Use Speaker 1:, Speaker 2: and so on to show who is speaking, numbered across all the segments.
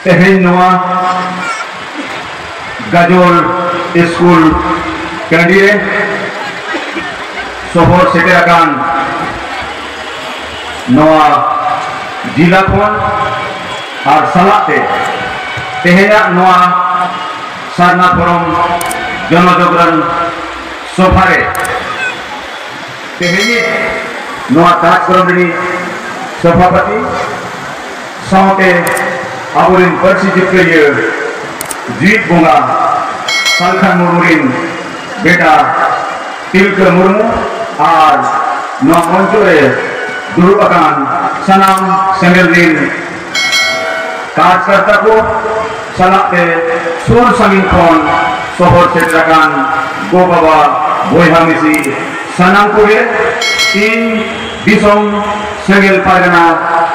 Speaker 1: तेहेन नवा गाजल स्कूल कैंडिए शहर सेटेराकान नवा जिला खन और सालाते तेहेना नवा सारना धरम जनजागरण सभारे तेहेनी नवा कार्यक्रमनि सभापति साउते आबोरिन परसि जितकरियो जीत बुंगा सालखान मुर्मुरिन बेटा तिलका मुर्मु और नवा मंचरे दुरुब आकान सनाम सेंगेलरिन कार्यकर्ता को सालाते सुर सामिन खन शहर सेटेराकान गो बाबा बयहा मिसि सानाम कोगे इन दिसम सेंगेल पारगना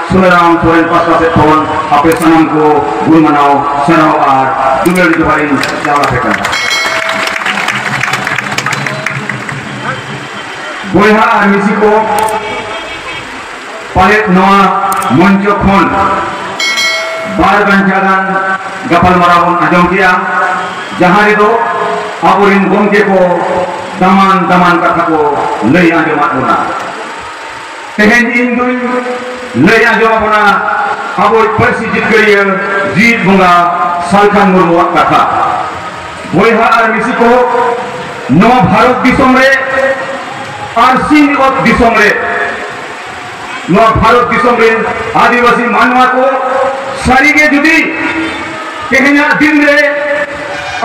Speaker 1: सुनाराम सोरेन पासपासे खन आपे सानाम को गुण मनाओ सनाओ और दुबेल जोहारिन जावा फेकन बयहा और मिसि को पालेट नवा मंच खन बार घंटागान गपाल माराबन आजम किया जहां रे दो आबोरिन गमके को दामान दामान कथा को लई आजमात बोना तेहेन इन दुई लई आजमाबना आबो परसि जितकरियो जीत बुंगा सालखान मुर्मु कथा बयहा और मिसि को नवा भारत दिसम रे और सीनियत दिसम रे नवा भारत दिसम रे आदिवासी मानवा को सारीगे जुदी तेहेना दिन रे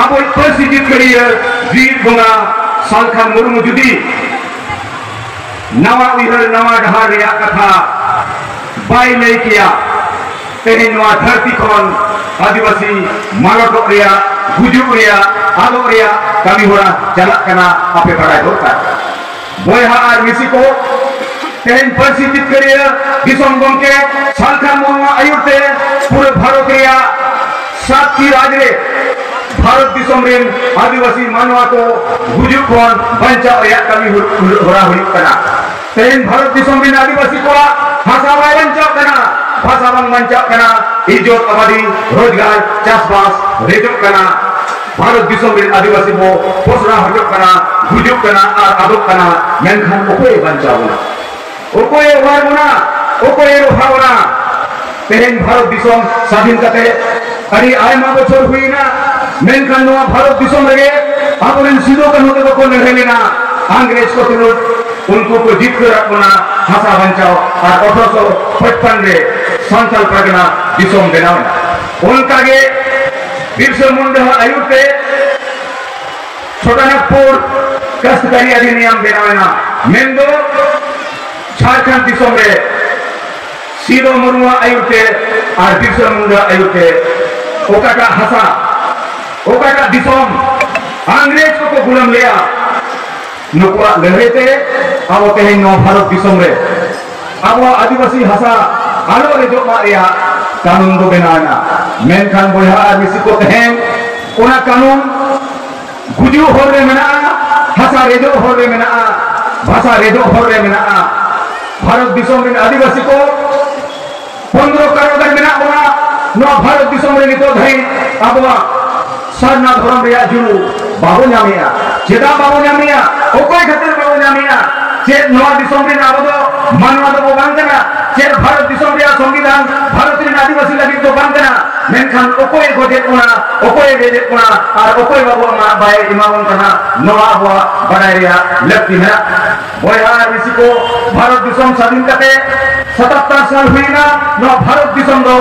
Speaker 1: आबो परसि जितकरियो जीत बुंगा सालखान मुर्मु जुदी नवा उहर नवा डहार रे कथा बाय लई किया तेहेन नवा धरती खन आदिवासी मालटक रे गुजुक रे आलो रे कमी होरा चलक कना आपे बड़ाय दरकार बयहा और मिसि को तेहेन परसि जितकरियो दिसम गमके सालखान मुर्मु आयुरते पूरे भारत रे सातटी राज्य रे भारत दिसम रेन आदिवासी मानवा को गुजुक खन बंचा रे कमी होरा हुई कना तेहेन भारत दिसम रेन आदिवासी को भाषा बंचा कना भाषा बंचा कना इज्जत आबादी रोजगार चाषबास रेजक कना भारत दिसम रेन आदिवासी को पोसरा हजक कना गुजुक कना और आदक कना मेनखान ओकोय बंचा बोना ओकोय वार बोना ओकोय रोहावना तेहेन भारत दिसम स्वाधीन कते अरे आयमा बछर हुईना मेनखान नवा भारत दिसम रे आबोरिन सिदो कान्हू तक को लड़ेलेना अंग्रेज को तुरुत उनको को जीत कर रखना भाषा बंचाओ और 1855 रे संथाल परगना दिसम बनावना उनका के बिरसा मुंडा आयुते छोटानागपुर कष्टकारी अधिनियम बनावना मेंदो झारखंड दिसम रे सीदो मुर्मु आयुते और बिरसा मुंडा आयुते ओकाटा हसा ओकाटा दिसम अंग्रेज को गुलाम लिया नुकुआ लहरेते अब तेहेन नवा भारत दिसम रे अब आदिवासी हसा आलो रे जो मारिया कानून को बनाना मेनखान बयहा और मिसि को तेहेन ओना कानून गुजु होर रे मेना हसा रेजो होर रे मेना भाषा रेजो होर रे मेना भारत दिसम रे आदिवासी को 15 कारोबार मेना ओना नवा भारत दिसम रे नितो धई अब सारना धरम रे जुलु बाबू नामिया चेदा बाबू नामिया ओकोय खातिर बाबू नामिया चे नवा दिसम रे आबो मानवा दो बांगना चे भारत दिसम रे संविधान भारत रे आदिवासी लगी तो बांगना मेनखान ओकोय गोजे कोना ओकोय बेजे कोना और ओकोय बाबू मा बाय इमावन कना नवा हुआ बड़ाय रे लगती है बयहा मिसि को भारत दिसम स्वाधीन कते 77 साल हुईना नवा भारत दिसम दो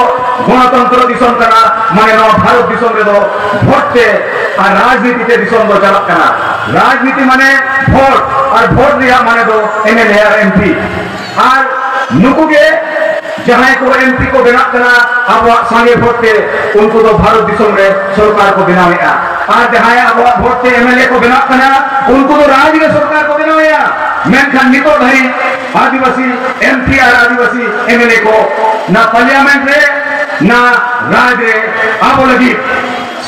Speaker 1: गणतंत्र दिसम कना माने नवा भारत दिसम रे दो भोटते और राजनीति ते दिसम दो चलक कना राजनीति माने भोट और भोट दिया माने दो एमएलए और एमपी और नुकु के जहां को एमपी को बना कना अब संगे भोट ते उनको तो भारत दिसम रे सरकार को बनावेया और जहां अब भोट ते एमएलए को बना कना उनको तो राज्य सरकार को बनावेया मेनखान नितो धरी आदिवासी एमपी और आदिवासी एमएलए को ना पार्लियामेंट रे ना राज रे आबो लगी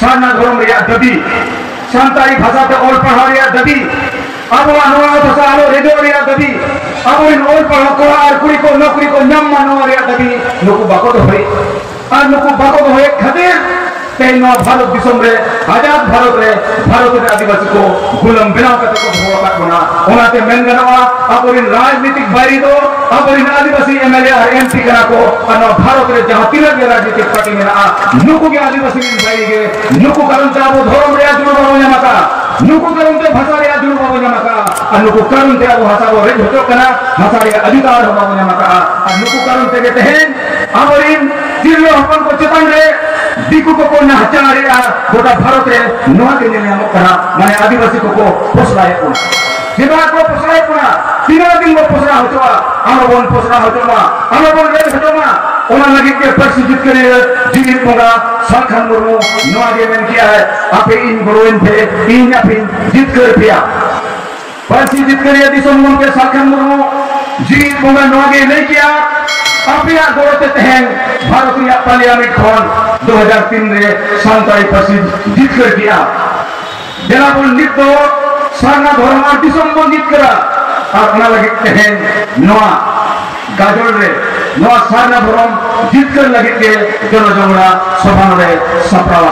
Speaker 1: सारना धर्म रे दबी सांताली भाषा ते ओल पढ़ा रे दबी अब अनुवा भाषा आलो रेजो रे दबी अब इन ओल पढ़ा को और कुड़ी को नौकरी को नम मानो रे दबी नुकु बाको तो होई और नुकु बाको तो होए खातिर तेन भारत दिसम रे आजाद भारत रे आदिवासी को गुलाम बनाव कते को भोग काट बना ओनाते मेन गनवा अबरिन राजनीतिक बारी दो अबरिन आदिवासी एमएलए और एमपी करा को अन भारत रे जहां तिलक के राजनीतिक पार्टी में आ नुकु के आदिवासी बारी के नुकु करन चाबो धर्म रे जुड़ बाबो नमका नुकु करन ते भाषा रे जुड़ बाबो नमका नुकु करन ते अबो भाषा रे होतो कना भाषा रे अधिकार बाबो नमका नुकु करन ते तेहेन अबरिन जिल्लो हपन को चेतन रे दिकु को नाचारे गोटा भारत रे नवा के नियम करा माने आदिवासी को पोसलाय को जेबा को पोसलाय को तीन दिन को पोसरा होचवा आमबन पोसरा होचवा आमबन रे होचवा ओना लगी के परिस्थिति करे जीवित होगा सरखान मुर्मू नवा के में किया है आपे इन ग्रोइन थे इन अपिन जीत कर दिया परिस्थिति करे दिसम के सरखान मुर्मू जीवित होगा नवा के नहीं किया अपिया गोते तहन भारतीय पार्लियामेंट खन 2003 रे सांताई परिषद जीत कर दिया जनाबुल नितो साना धर्म दिसम जीत करा और ओना लगी तहन नवा गाजोल रे नवा साना धर्म जीत कर लगी के जनजगड़ा सभा रे सप्रावा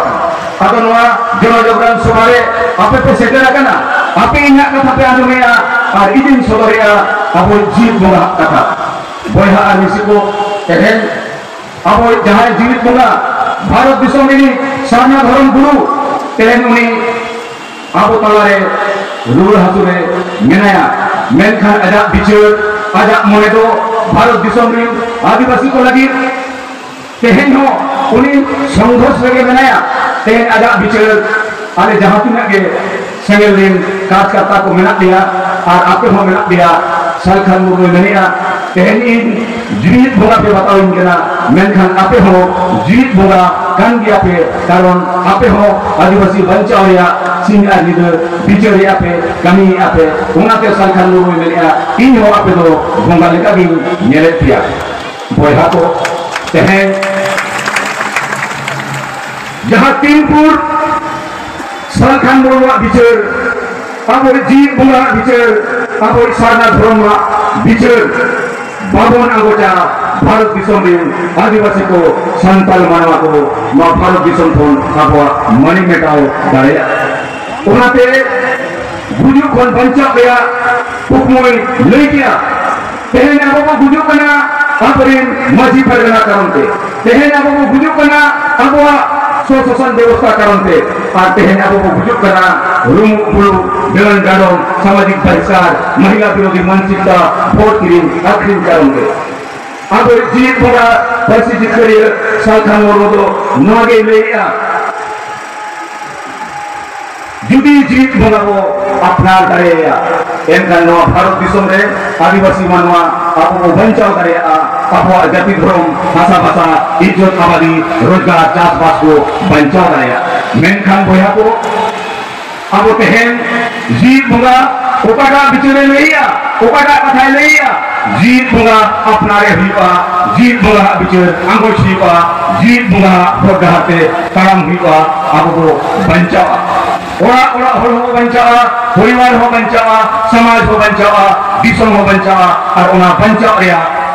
Speaker 1: आदो नवा जनजगड़ा सभा रे आपे पे सेटर कना आपे इना कथा पे आजुमेया और इदिन सदरिया अबो जीत बोला कथा बोया आदिवासी को तेहेन अब जहाँ जीवित होगा भारत दिसम रे साना धर्म गुरु तेहेन उनी अब तलारे रुल हासुरे मेनाया मेनखान आजा बिचार आजा मने दो भारत दिसम रे आदिवासी को लगी तेहेन हो उनी संघर्ष लगे मेनाया तेहेन आजा बिचार आले जहाँ तिना के सेंगल दिन काज करता को मेना दिया और आपे हो मेना दिया सरखान मुर्मू मेनिया तेहेन इन जीवित बोला पे बताओ इनकेना मेनखान आपे हो जीवित बोला कान गया पे कारण आपे हो आदिवासी बंचाओ या सिंगा लीडर बिचार या पे कमी आपे उनाते सरखान मुर्मू मेनिया इन हो आपे दो बोंगा लेका भी नेले दिया बोया को तेहेन जहाँ तीनपुर सरखान मुर्मू बिचार अब जीवित बोला बिचार अब सारना धर्म बिचार बाबन आगोचा भारत दिसम रे आदिवासी को संताल मानवा को मा भारत दिसम फोन आबो मनी मेटाओ दाया ओनाते गुजु कोन बंचा गया पुकमोय लई गया तेहेन आबो गुजु कना आपरिन मजी परगना करनते तेहेन आबो गुजु कना आबो सोशल व्यवस्था करनते और तेहेन आबो गुजु कना रूम पुलु बेलन गाडों सामाजिक बहिष्कार महिला विरोधी मानसिकता वोट किरिन आखिर करनते अब जीत बोला परिस्थिति करे सरखान मुर्मू तो नगे लेया जुदी जीत बोला वो अपना करेया एनका नवा भारत दिसम रे आदिवासी मानवा आपको बंचाव करे आपको जाति धर्म भाषा इज्जत आबादी रोजगार चाषबास को बंचाव करे मेनखान बोया को अब तेहेन जीत बोला ओकाटा बिचरे लेया ओकाटा कथा लेया जीत बोला अपना रे हुआ जीत बोला बिचर आंगोल हुआ जीत बोला भोगाते ताराम हुआ आपको बंचावा ओरा ओरा हो बंचावा परिवार हो बंचावा समाज हो बंचावा दिसम हो बंचावा और ओना बंचाव रे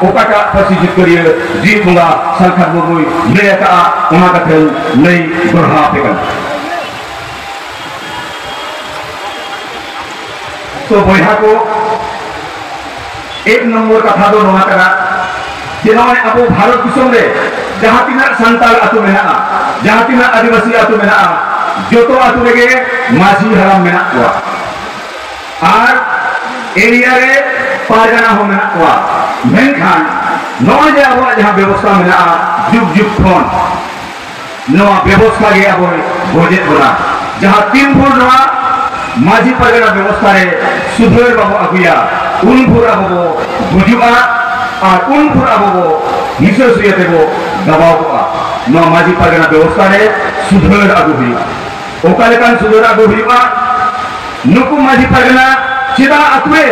Speaker 1: ओकाटा परिस्थिति करिए जीत बोला सरकार मुर्मू लेका ओना कथे लई गढ़ा पेगन तो बोया को एक नंबर कथा दो नवा करा जेनोने अब भारत दिसम रे जहाँ तिना संताल आतु मेना जहाँ तिना आदिवासी आतु मेना जोतो आतु रेगे माजी हराम मेना हुआ और एरिया रे पारगना हो मेना हुआ मेनखान नवा जे अब जहाँ व्यवस्था मेना जुग जुग खन नवा व्यवस्था गे अब भोजे बोला जहाँ तीन फुट नवा माजी परगना व्यवस्था रे सुधर बाबू अगुया उन पूरा बाबू बुजुआ और उन पूरा बाबू निशो सुयते वो दबावआ न माजी परगना व्यवस्था रे सुधर अगु हुई ओकाले कान सुधर अगु हुईवा नुकु माजी परगना चिदा अतुए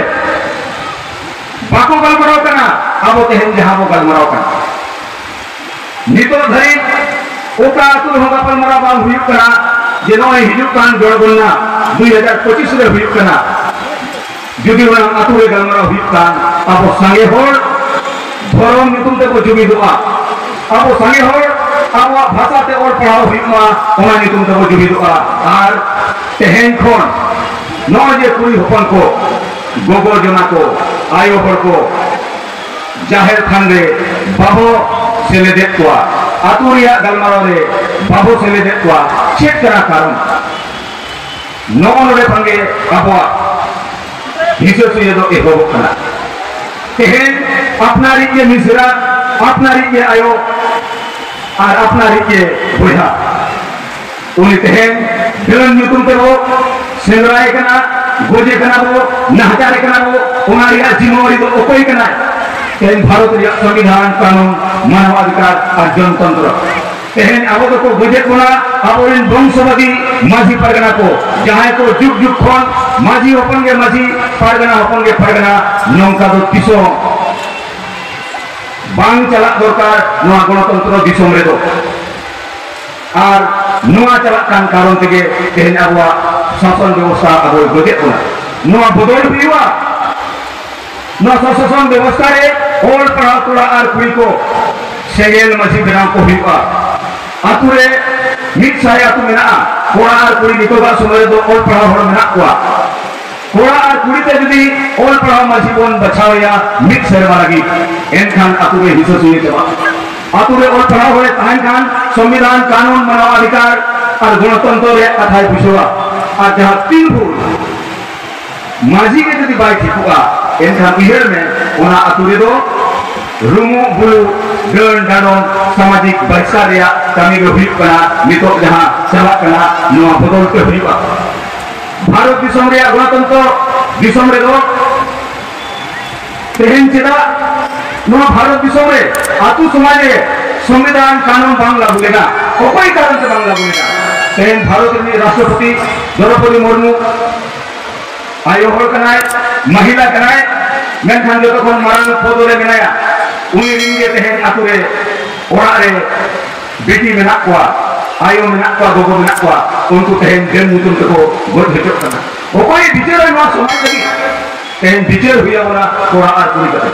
Speaker 1: बाको गलमराव कना अब तेहन जहां वो गलमराव कना नितो धरी ओका अतुल होगा पर मरा बांग हुई कना जेनो हिजुक कान जोड़गुलना 2025 रे हुई कना जुदी वन अतुरे गलमरा हुई कान अब संगे होड़ धर्म नितुम ते को जुगी दुआ अब संगे होड़ आबो भाषा ते और पढ़ाओ हुईमा ओना नितुम तबो जुबिदोआ आर तेहेन खन नो जे कुड़ी हपन को गोगो जना को आयो हर को जाहिर थान रे बाबो सेलेदे कोआ आतुरिया गलमारो रे बाबो सेलेदे कोआ चेक करा कारण नोरे पंगे आबो हिसो सुये दो एगो कना तेहेन अपनारी के मिसरा अपनारी के आयो और अपनारी के बुढ़ा उन्हें तेहेन बिलन नुतुम ते वो सेंद्राय कना गोजे कना वो नहजारे कना वो उनारी जिम्मेवारी तो ओकोई कना तेहेन भारत रिया संविधान कानून मानवाधिकार और जनतंत्र तेहेन आबो को गोजे कोना आबो इन वंशवादी माझी परगना को जहां को जुग जुग खन माझी होपनगे माझी परगना होपनगे परगना नौका दो तिसो बांग चला दरकार नोआ गणतंत्र दिसोम रे दो और नोआ चला कान कारण तेगे तेहेन आबो शासन व्यवस्था आबो गोजे कोना नोआ बदल हुआ नोआ शासन व्यवस्था रे और पढ़ा तोड़ा और कुड़ी को सेगेल माझी बेनाव को हुआ आतुरे मिट साय आतु मेना कोड़ा और कुड़ी नितोगा समय दो और पढ़ा हर मेना कोआ कोड़ा और कुड़ी ते जदी और पढ़ा माझी बोन बचावया मिट सेरवा लगी एनखान आतुरे हिसो सुये चबा आतुरे और पढ़ा होए तहन खान संविधान कानून मानवाधिकार और गणतंत्र रे कथाय बिसवा और जहां तीन भूल माझी के जदी बाय ठिकुआ एनखान इहेर में ओना आतुरे दो रुमो बुलु गण दानों सामाजिक बहिष्कार या कमी को हुई कना नितो जहां चला कना नोआ बदल के हुई भारत दिसम रे गणतंत्र दिसम रे दो तेहेन चेदा नोआ भारत दिसम रे आतु समाज रे संविधान कानून बांग लागू लेना कोई कारण से बांग लागू लेना तेहेन भारत रे राष्ट्रपति द्रौपदी मुर्मू आयो हर कनाय महिला कनाय मेनखान जो कोन मारांग पद रे मेनाया उनी रिंगे तेहेन आतुरे ओरा रे बेटी मेना कोआ आयो मेना कोआ गोगो मेना कोआ उनको तेहेन देन मुतुम तको गोद हेचो कना ओकोई बिचार नो समाज लगी तेहेन बिचार हुया वाला कोड़ा और कुड़ी कते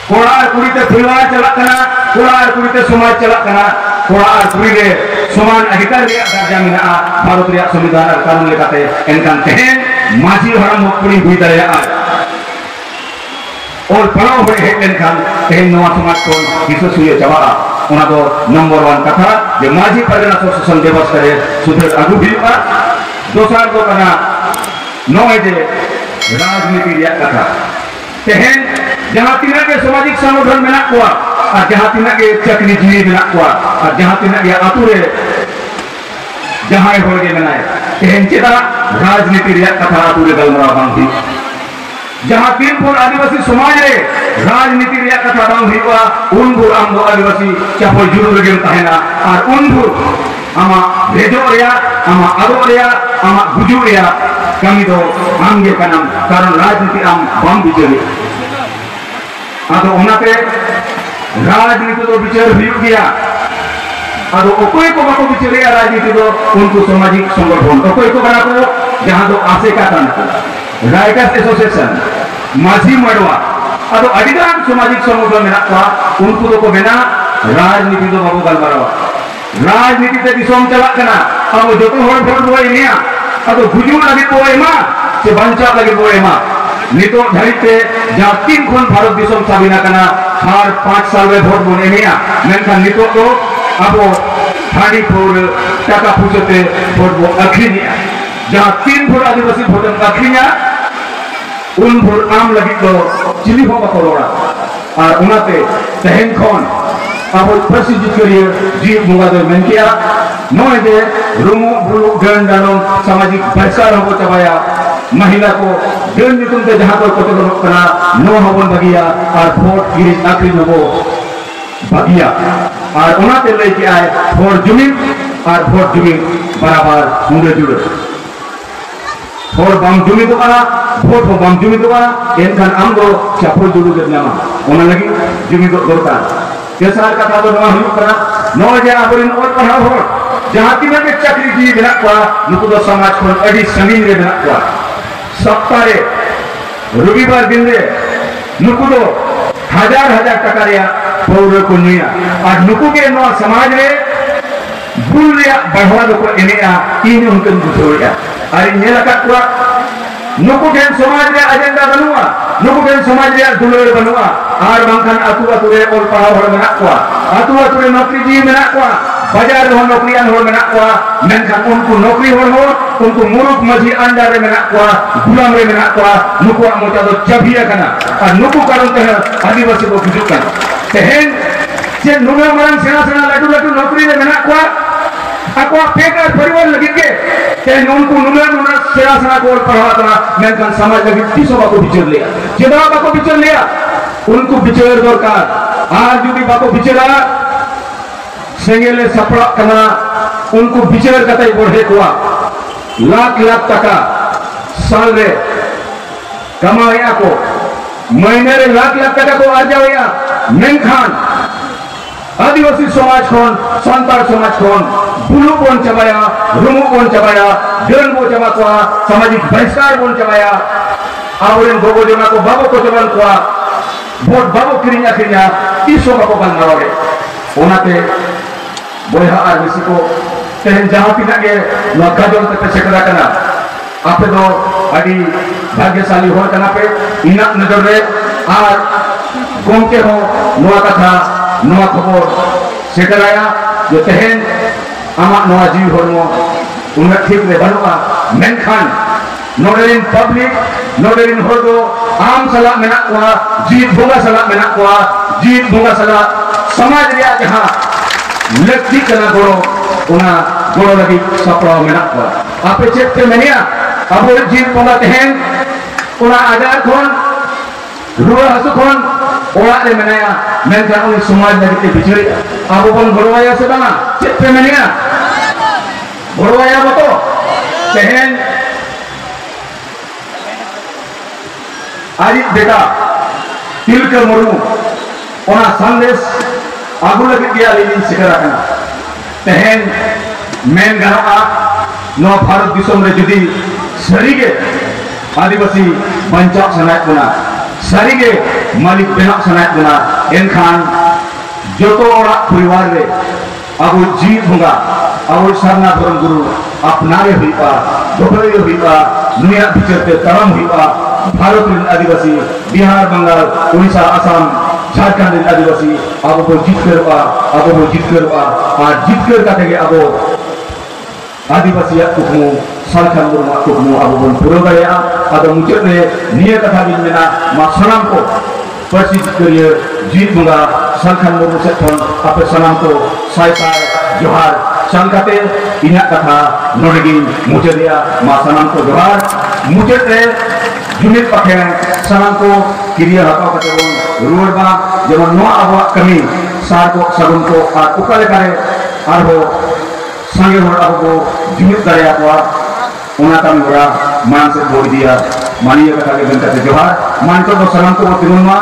Speaker 1: कोड़ा और कुड़ी ते परिवार चला कना कोड़ा और कुड़ी ते समाज चला कना कोड़ा और कुड़ी रे समान अधिकार रे दर्जा मेना भारत रे संविधान और कानून लेकाते एनकान तेहेन माझी हराम कुड़ी हुई दया और पढ़ाओ हुए हेटलेन खान तेहेन नवा समाज को हिसो सुये चबा ओना दो नंबर 1 कथा जे माझी परगना शासन व्यवस्था रे सुधर आगु हुआ दोसार दो कना नय जे राजनीति रिया कथा तेहेन जहां तिना के सामाजिक संगठन मेना कोआ और जहां तिना के चाकरी जीवी मेना कोआ और जहां तिना के आतुरे जहां होगे मेनाय तेहेन चेदा राजनीति रिया कथा आतुरे गलमरा बांधी जहां तीनपुर आदिवासी समाज रे राजनीति रिया कथा बांग हुआ उनपुर आम दो आदिवासी चापो जुड़ो रे तहना और उनपुर आमा भेजो रिया आमा आदो रिया आमा गुजु रिया कमी दो आम गे कनम कारण राजनीति आम बांग बिचरे आदो ओनाते राजनीति दो बिचार हुई गया आदो ओकोई को बाको बिचरे राजनीति दो उनको सामाजिक संगठन ओकोई को बना को जहां दो आसे का तान राइटर्स एसोसिएशन माझी मडवा अब अधिकार सामाजिक संगठन में रखा उनको तो को बिना राजनीति तो बाबू गलबारा राजनीति ते दिसोम चला कना अब जो तो हर भोट बोए निया अब गुजुर लगी बोए मा से बंचा लगी बोए मा नितो धरिते जहां 3 खन भारत दिसोम साबिना कना हर 5 साल में भोट बोने निया मेनका नितो तो अब थाड़ी फोर टाका पूछते भोट बो अखिनिया जहां 3 भोट आदिवासी भोट अखिनिया उन भोट आम लगी तो चिली हो करोड़ा और उनाते तेहेन खन अब प्रसिद्ध करिए जीव मुगादर मेन किया नय जे रुमु बुलु गण दानो सामाजिक बहिष्कार हो चबाया महिला को गण नितुम ते जहां को कतो कना नो हबन बगिया और भोट गिरी आखिरी नो बगिया और उनाते ले के आए भोट जमीन और भोट जमीन बराबर मुंडे जुड़े और बम जुमी तो करा भोट को बम जुमी तो करा एनखान आम दो चापो जुड़ू के नामा ओना लगी जुमी तो दरकार केसार कथा तो नवा हुई करा नो जे आबरिन और पढ़ा हो जहां तिना के चाकरी जी बिना को नुकु दो समाज को अडी समीन रे बिना को सप्ताह रे रविवार दिन रे नुकु दो हजार हजार टका रे पौर को निया और नुकु के नो समाज रे भूल बढ़वा को एनेगा इन उनकन बुझोया और नेलाकात को नुकु ठेन समाज रे एजेंडा बनुआ नुकु ठेन समाज रे दुलर बनुआ और बांखान अतु अतु रे ओल पढ़ाव हर मेना को अतु अतु रे नौकरी जी मेना को बाजार रे नौकरियान हर मेना को मेनखान उनको नौकरी हर हो उनको मुरुक मजी अंडर रे मेना को गुलाम रे मेना को नुकु मोटा दो चबिया कना और नुकु कारण ते आदिवासी को बुजुकन तेहेन जे नुना मरन सेना सेना लटू लटू नौकरी रे मेना को ako pekar परिवार लगी के तेन उनको नुना सेना सेना को पढ़ावा तना मेनखान समाज लगी तीसो बाको बिचर लिया जेदा बाको बिचर लिया उनको बिचर दरकार आज जुदी बाको बिचरा सेंगेले सपड़ा कना उनको बिचर कतई बढ़े कोआ लाख लाख टका साल रे कमाया को महीने रे लाख लाख टका को आर्जावया मेनखान आदिवासी समाज खोन संताल समाज खोन blue bone चबाया Rumu bone चबाया then बो चबा को सामाजिक बहिष्कार बोन चबाया आवरेन गोगो जना को बाबो को चबन को वोट बाबो किरिया किरिया तीसो बाबो बन मारे ओनाते बोया आर बिसी को तेन जहां पिना के नगाजोल ते सेकरा कना आपे दो अडी भाग्यशाली हो कना पे इना नजर रे आर गोमके हो नोआ कथा नोआ खबर सेकराया जो तेहन आमा नोआ जीव हरमो उन ठीक रे बनुआ मेनखान नोडेरिन पब्लिक नोडेरिन हरदो आम सला मेना कोआ जीत बोगा सला मेना कोआ जीत बोगा सला समाज रिया जहां लक्ति कना गोरो उना गोरो लगी सपड़ा मेना कोआ आपे चेक पे मेनिया अब जीत बोगा तेहन उना आजार खोन रुआ हसु खोन ओरा रे मेनाया मेनखान उन समाज लगी ते बिचरी अब बन गोरोया से बना चेक पे मेनिया गोरोया बतो तेहन आरित बेटा तिलका मुर्मू ओना संदेश आगु लगे गया लेकिन सिकरा कना तेहन मेन गाना नो भारत दिसोम रे जुदी सरीगे आदिवासी बंचाव सनाय बना सरीगे मालिक बेना सनाय बना एनखान जोतो ओरा परिवार रे आगु जीत होगा आगु सरना धर्म गुरु अपनारे हुईपा दोहरे हुईपा दुनिया बिचरते तरम हुईपा भारत रे आदिवासी बिहार बंगाल उड़ीसा आसाम झारखंड रे आदिवासी अब को जीत करवा और जीत कर काटेगे अब आदिवासी कुकमु सालखान मुर्मा कुकमु अब बन पुरो गया अब मुझे ने निये कथा बिन मेना मा सलाम को परिचित करिए जीत दूंगा सालखान मुर्मू से फोन आप सलाम को साइसा जोहार संगते इना कथा नोडगी मुझे दिया मा सलाम को जोहार मुझे से जुनित पखे सलाम को किरिया हटाओ कते रुवर बा जेमन नो आबा कमी सार को सगुन को आर उकाले करे आर हो संगे हो आबो जुनित दरिया को उना कमी होरा मान से बोल दिया मानिए कथा के गंता से जोहार मान को सलाम को तिरुमा